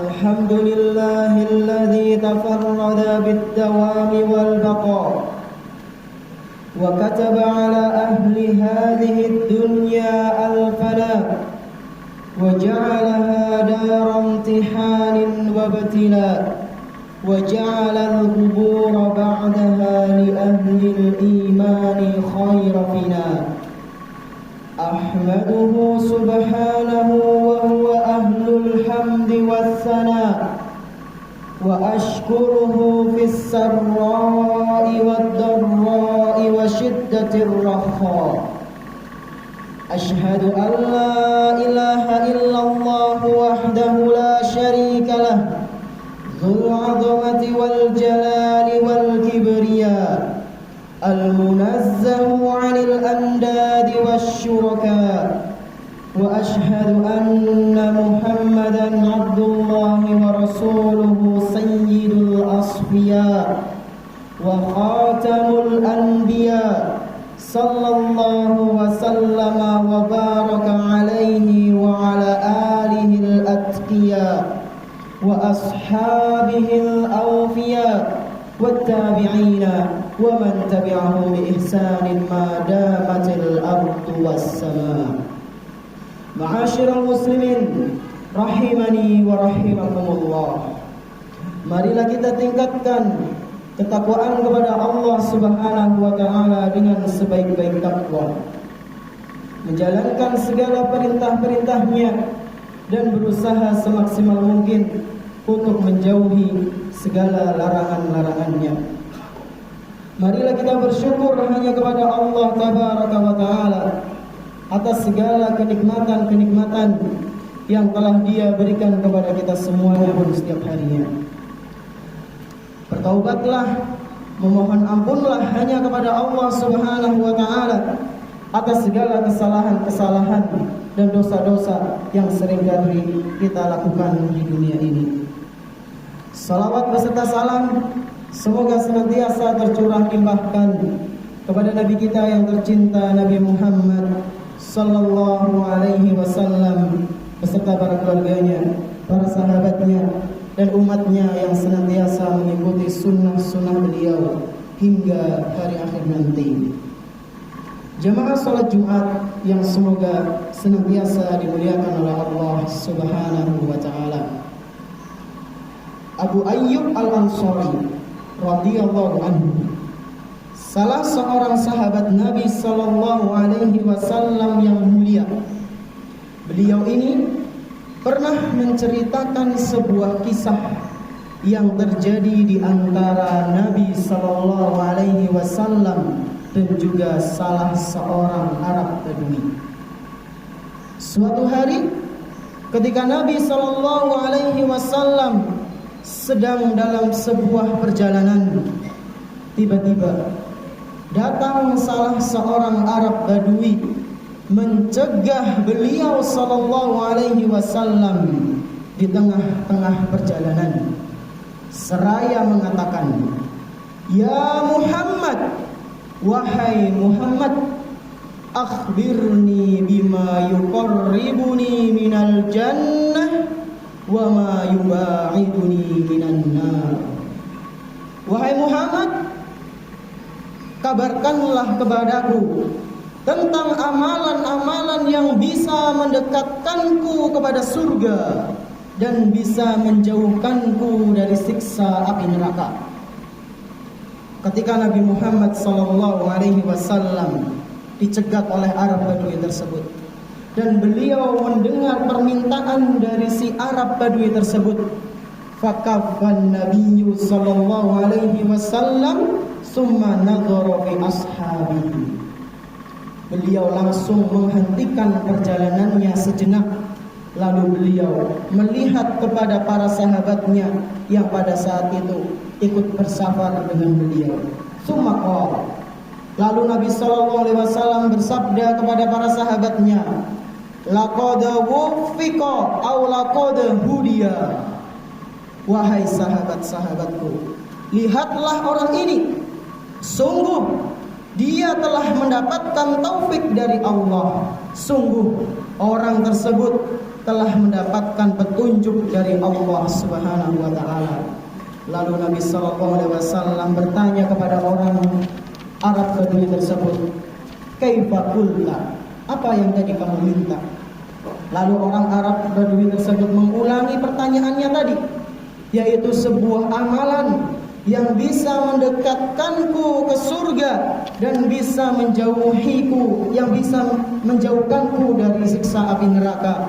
الحمد لله الذي تفرد بالدوام والبقاء وكتب على أهل هذه الدنيا الفناء وجعلها دار امتحان وابتلاء وجعل القبور بعدها لأهل الإيمان خير فناء أحمده سبحانه وهو أهل الحمد والثناء وأشكره في السراء والضراء وشدة الرخاء أشهد أن لا إله إلا الله وحده لا شريك له ذو العظمة والجلال والكبرياء المنزه عن الأنداد والشركاء وأشهد أن محمدا عبد الله ورسوله سيد الأصفياء وخاتم الأنبياء صلى الله وسلم وبارك عليه وعلى آله الأتقياء وأصحابه الأوفياء والتابعين ومن تبعهم بإحسان ما دامت الأرض والسماء. Ma'asyiral muslimin rahimani wa rahimakumullah. Marilah kita tingkatkan ketakwaan kepada Allah Subhanahu wa taala dengan sebaik-baik takwa. Menjalankan segala perintah-perintahnya dan berusaha semaksimal mungkin untuk menjauhi segala larangan-larangannya. Marilah kita bersyukur hanya kepada Allah Tabaraka wa Ta'ala atas segala kenikmatan-kenikmatan yang telah Dia berikan kepada kita semuanya pun setiap harinya. Bertaubatlah, memohon ampunlah hanya kepada Allah Subhanahu wa Ta'ala atas segala kesalahan-kesalahan dan dosa-dosa yang seringkali kita lakukan di dunia ini. Salawat beserta salam semoga senantiasa tercurah limpahkan kepada Nabi kita yang tercinta, Nabi Muhammad sallallahu alaihi wasallam beserta para keluarganya, para sahabatnya dan umatnya yang senantiasa mengikuti sunnah-sunnah beliau hingga hari akhir nanti. Jamaah salat Jumat yang semoga senantiasa dimuliakan oleh Allah Subhanahu wa taala. Abu Ayyub Al-Ansari radhiyallahu anhu, salah seorang sahabat Nabi sallallahu alaihi wasallam yang mulia. Beliau ini pernah menceritakan sebuah kisah yang terjadi di antara Nabi sallallahu alaihi wasallam dan juga salah seorang Arab Badui. Suatu hari ketika Nabi sallallahu alaihi wasallam sedang dalam sebuah perjalanan, tiba-tiba datang salah seorang Arab Badui mencegah beliau sallallahu alaihi wasallam di tengah-tengah perjalanan seraya mengatakan, "Ya Muhammad, wahai Muhammad, akhbirni bima yuqarribuni minal jannah wa ma yubaiduni minan nar." Wahai Muhammad, kabarkanlah kepadaku tentang amalan-amalan yang bisa mendekatkanku kepada surga dan bisa menjauhkanku dari siksa api neraka. Ketika Nabi Muhammad SAW dicegat oleh Arab Badui tersebut dan beliau mendengar permintaan dari si Arab Badui tersebut, fakaffan Nabiyyu sallallahu alaihi wasallam summa nadhara fi ashabihi. Beliau langsung menghentikan perjalanannya sejenak, lalu beliau melihat kepada para sahabatnya yang pada saat itu ikut bersafar dengan beliau. Summa qala, lalu Nabi sallallahu alaihi wasallam bersabda kepada para sahabatnya, laqad wufiqa aw laqad hudiya. Wahai sahabat-sahabatku, lihatlah orang ini, sungguh dia telah mendapatkan taufik dari Allah. Sungguh orang tersebut telah mendapatkan petunjuk dari Allah Subhanahu wa taala. Lalu Nabi sallallahu alaihi wasallam bertanya kepada orang Arab Badui tersebut, "Kaifa qulta?" Apa yang tadi kamu minta? Lalu orang Arab Badui tersebut mengulangi pertanyaannya tadi, yaitu sebuah amalan yang bisa mendekatkanku ke surga dan bisa menjauhiku, yang bisa menjauhkanku dari siksa api neraka.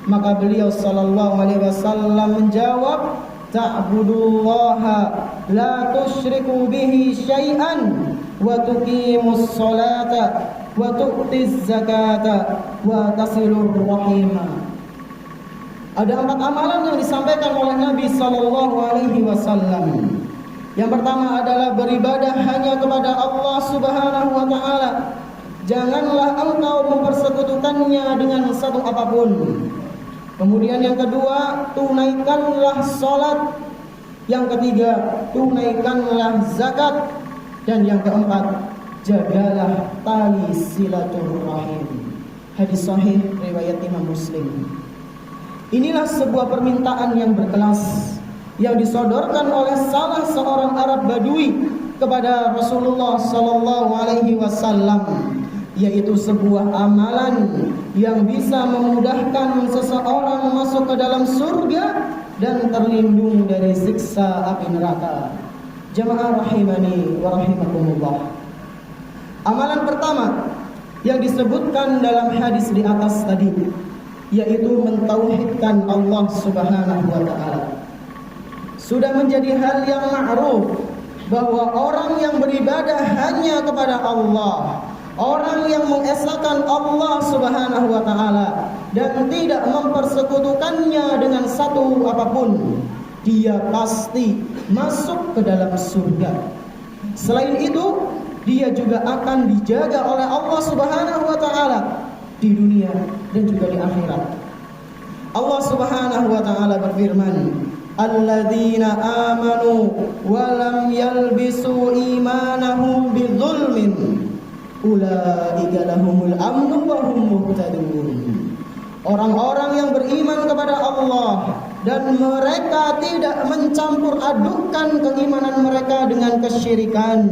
Maka beliau sallallahu alaihi wasallam menjawab, "Ta'budullaha la tusyriku bihi syai'an wa tuqimus salata wa tu'tiz zakata wa tasilur rahimah." Ada 4 amalan yang disampaikan oleh Nabi sallallahu alaihi wasallam. Yang pertama adalah beribadah hanya kepada Allah Subhanahu wa taala. Janganlah engkau mempersekutukannya dengan satu apapun. Kemudian yang kedua, tunaikanlah salat. Yang ketiga, tunaikanlah zakat. Dan yang keempat, jagalah tali silaturahim. Hadis sahih riwayat Imam Muslim. Inilah sebuah permintaan yang berkelas yang disodorkan oleh salah seorang Arab Badui kepada Rasulullah sallallahu alaihi wasallam, yaitu sebuah amalan yang bisa memudahkan seseorang masuk ke dalam surga dan terlindung dari siksa api neraka. Jamaah rahimani wa rahimakumullah. Amalan pertama yang disebutkan dalam hadis di atas tadi, yaitu mentauhidkan Allah Subhanahu wa taala. Sudah menjadi hal yang ma'ruf bahwa orang yang beribadah hanya kepada Allah, orang yang mengesahkan Allah Subhanahu wa taala dan tidak mempersekutukannya dengan satu apapun, dia pasti masuk ke dalam surga. Selain itu, dia juga akan dijaga oleh Allah Subhanahu wa taala di dunia dan juga di akhirat. Allah Subhanahu wa taala berfirman, "Alladzina amanu wa lam yalbisu imanahum bidzulmin ulaika lahumul amnu wa hum muhtadun." Orang-orang yang beriman kepada Allah dan mereka tidak mencampur adukkan keimanan mereka dengan kesyirikan,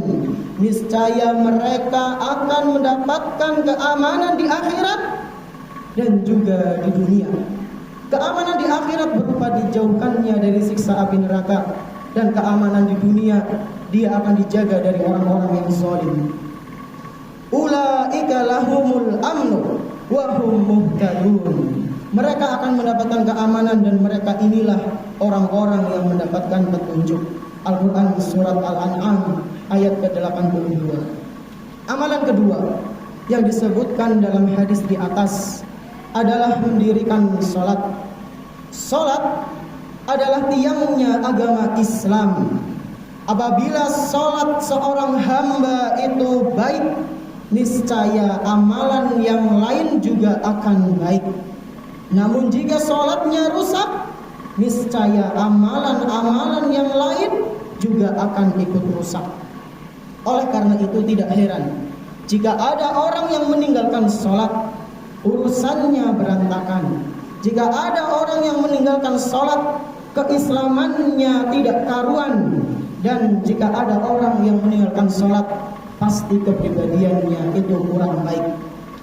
niscaya mereka akan mendapatkan keamanan di akhirat dan juga di dunia. Keamanan di akhirat berupa dijauhkannya dari siksa api neraka, dan keamanan di dunia dia akan dijaga dari orang-orang yang zalim. Ulaika lahumul amnu wa hum muhtadun. Mereka akan mendapatkan keamanan dan mereka inilah orang-orang yang mendapatkan petunjuk. Al-Quran surat Al-An'am ayat ke-82. Amalan kedua yang disebutkan dalam hadis di atas adalah mendirikan salat. Salat adalah tiangnya agama Islam. Apabila salat seorang hamba itu baik, niscaya amalan yang lain juga akan baik. Namun jika salatnya rusak, niscaya amalan-amalan yang lain juga akan ikut rusak. Oleh karena itu tidak heran jika ada orang yang meninggalkan salat, urusannya berantakan. Jika ada orang yang meninggalkan salat, keislamannya tidak karuan. Dan jika ada orang yang meninggalkan salat, pasti kepribadiannya itu kurang baik.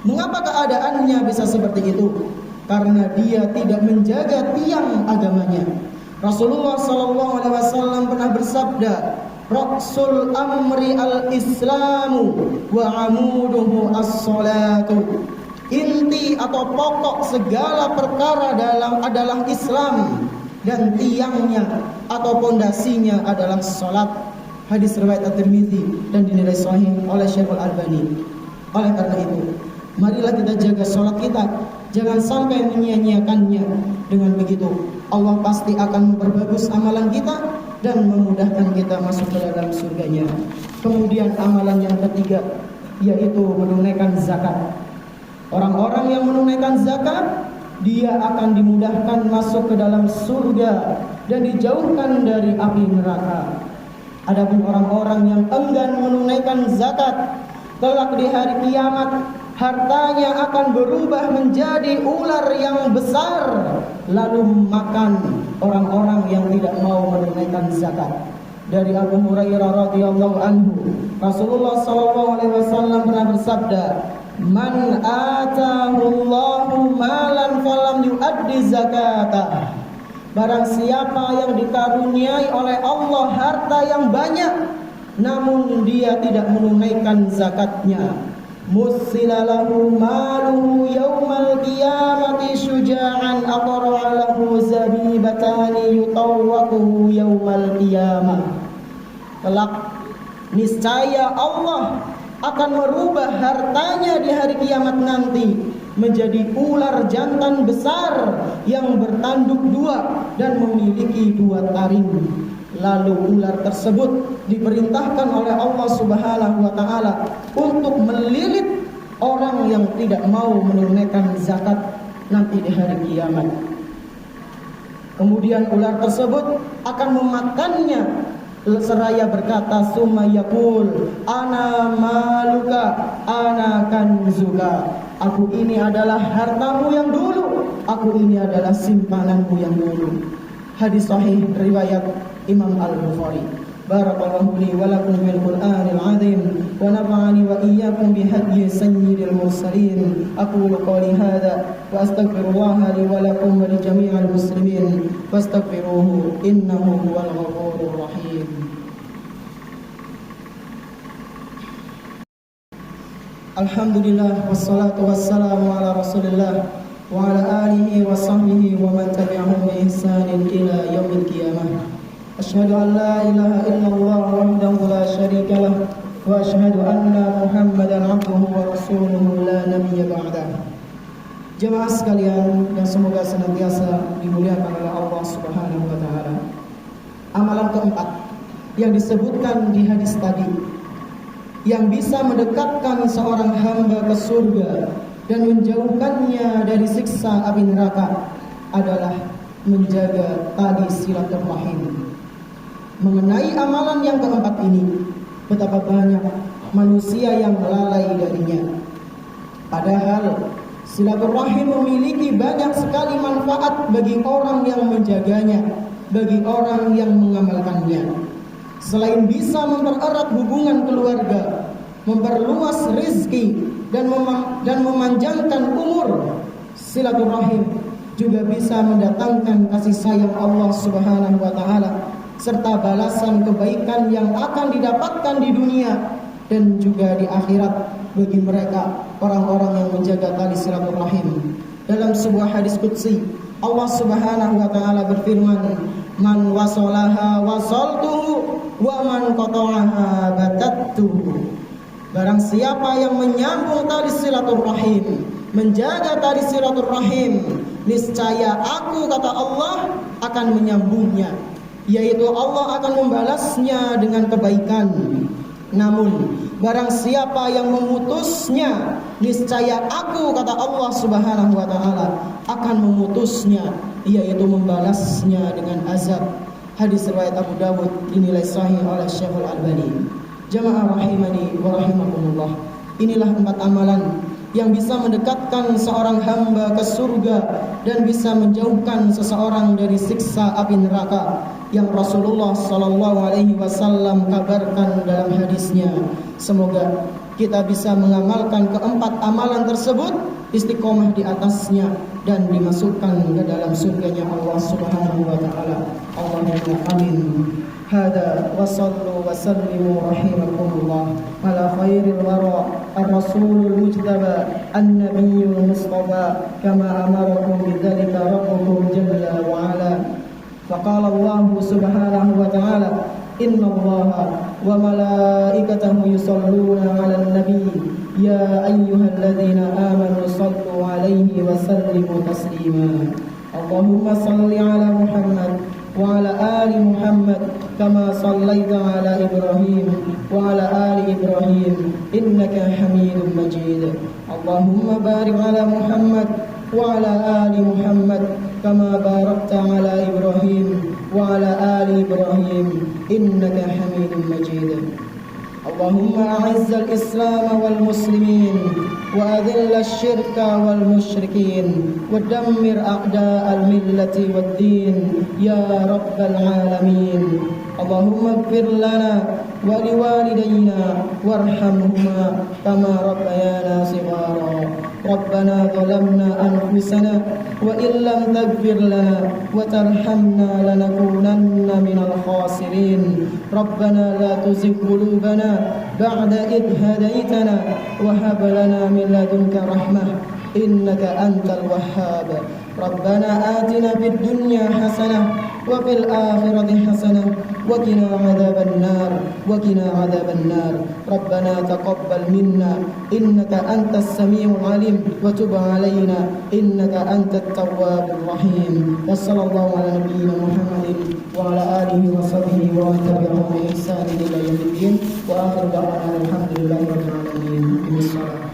Mengapa keadaannya bisa seperti itu? Karena dia tidak menjaga tiang agamanya. Rasulullah sallallahu alaihi wasallam pernah bersabda, "Ra'sul amri al-islamu wa 'amuduhu as-salatu." Inti atau pokok segala perkara adalah Islam, dan tiangnya atau pondasinya adalah salat. Hadis riwayat At-Tirmidzi dan dinilai sahih oleh Syekhul Albani. Oleh karena itu, marilah kita jaga salat kita, jangan sampai menyia-nyiakannya. Dengan begitu, Allah pasti akan memperbagus amalan kita dan memudahkan kita masuk ke dalam surganya. Kemudian amalan yang ketiga, yaitu menunaikan zakat. Orang-orang yang menunaikan zakat, dia akan dimudahkan masuk ke dalam surga dan dijauhkan dari api neraka. Adapun orang-orang yang enggan menunaikan zakat, kelak di hari kiamat hartanya akan berubah menjadi ular yang besar, lalu makan orang-orang yang tidak mau menunaikan zakat. Dari Abu Hurairah radhiyallahu anhu, Rasulullah sallallahu alaihi wasallam pernah bersabda, "Man atahu Allahu malan falam yuaddi zakatah." Barang siapa yang dikaruniai oleh Allah harta yang banyak, namun dia tidak menunaikan zakatnya, musilalahu maluhu yaumal qiyamati syuja'an aqra'a lahu zabibatani yutawwaquhu yaumal qiyamah. Kelak niscaya Allah akan merubah hartanya di hari kiamat nanti menjadi ular jantan besar yang bertanduk dua dan memiliki dua taring. Lalu ular tersebut diperintahkan oleh Allah Subhanahu wa taala untuk melilit orang yang tidak mau menunaikan zakat nanti di hari kiamat. Kemudian ular tersebut akan memakannya seraya berkata, summa yaqul ana maluka ana kanzuka. Aku ini adalah hartamu yang dulu, aku ini adalah simpananmu yang dulu. Hadis sahih riwayat Imam Al-Bukhari. Barakallahu li wa lakum bil Qur'anil azim wa nafa'ani wa iyyakum bi hadyi sayyidil mursalin. Aqulu qawli hadha wa astaghfirullaha li wa lakum wa li jami'il muslimin fastaghfiruhu innahu huwal ghafurur rahim. Alhamdulillah wassalatu wassalamu ala Rasulillah wa ala alihi wa sahbihi wa man tabi'ahum bi ihsanin ila yaumil qiyamah. Asyhadu an la ilaha illallah wahdahu la syarika lah wa asyhadu anna Muhammadan abduhu wa rasuluhu la nabiyya ba'dah. Jemaah sekalian yang semoga senantiasa dimuliakan oleh Allah Subhanahu wa taala. Amalan keempat yang disebutkan di hadis tadi yang bisa mendekatkan seorang hamba ke surga dan menjauhkannya dari siksa api neraka adalah menjaga tali silaturahim. Mengenai amalan yang keempat ini, betapa banyak manusia yang lalai darinya. Padahal silaturahim memiliki banyak sekali manfaat bagi orang yang menjaganya, bagi orang yang mengamalkannya. Selain bisa mempererat hubungan keluarga, memperluas rezeki dan memanjangkan umur, silaturahim juga bisa mendatangkan kasih sayang Allah Subhanahu wa taala serta balasan kebaikan yang akan didapatkan di dunia dan juga di akhirat bagi mereka orang-orang yang menjaga tali silaturahim. Dalam sebuah hadis qudsi, Allah Subhanahu wa taala berfirman, "Man wasalaha wasaltuhu wa man qata'aha batattuhu." Barang siapa yang menyambung tali silaturahim, menjaga tali silaturahim, niscaya aku, kata Allah, akan menyambungnya, yaitu Allah akan membalasnya dengan kebaikan. Namun barang siapa yang memutusnya, niscaya aku, kata Allah Subhanahu wa taala, akan memutusnya, yaitu membalasnya dengan azab. Hadis riwayat Abu Dawud dinilai sahih oleh Syekh Al-Albani. Jamaah rahimani wa rahimakumullah. Inilah 4 amalan yang bisa mendekatkan seorang hamba ke surga dan bisa menjauhkan seseorang dari siksa api neraka yang Rasulullah sallallahu alaihi wasallam kabarkan dalam hadisnya. Semoga kita bisa mengamalkan keempat amalan tersebut, istiqomah di atasnya dan dimasukkan ke dalam surganya Allah Subhanahu wa taala. Allahumma amin. Hada wa sallu wa sallimu rahimakumullah ala khairil wara ar-rasulul mujtaba an-nabiyyul mustafa kama amarakum bidzalika rabbukum jalla wa ala. Faqala Allah Subhanahu wa ta'ala, inna Allaha wa malaikatahu yusalluna 'alan nabi ya ayyuhalladzina amanu sallu 'alaihi wa sallimu taslima. Allahumma salli 'ala Muhammad wa 'ala ali Muhammad kama sallaita 'ala Ibrahim wa 'ala ali Ibrahim innaka Hamidum Majid. Allahumma barik 'ala Muhammad wa 'ala ali Muhammad kama barakta 'ala Ibrahim wa 'ala ali Ibrahim innaka Hamidum Majid. اللهم أعز الإسلام والمسلمين وأذل الشرك والمشركين ودمر أعداء الملة والدين يا رب العالمين. اللهم اغفر لنا ولوالدينا وارحمهما كما ربيانا صغارا. ربنا ظلمنا أنفسنا وإن لم تغفر لنا وترحمنا لنكونن من الخاسرين. ربنا لا تزغ قلوبنا بعد إذ هديتنا وهب لنا من لدنك رحمة إنك أنت الوهاب. ربنا آتنا في الدنيا حسنة وفي الآخرة حسنة وقنا عذاب النار. ربنا تقبل منا إنك أنت السميع العليم وتب علينا إنك أنت التواب الرحيم. وصلى الله على نبينا محمد وعلى آله وصحبه ومن تبعهم بإحسان إلى يوم الدين. وآخر دعوانا الحمد لله رب العالمين.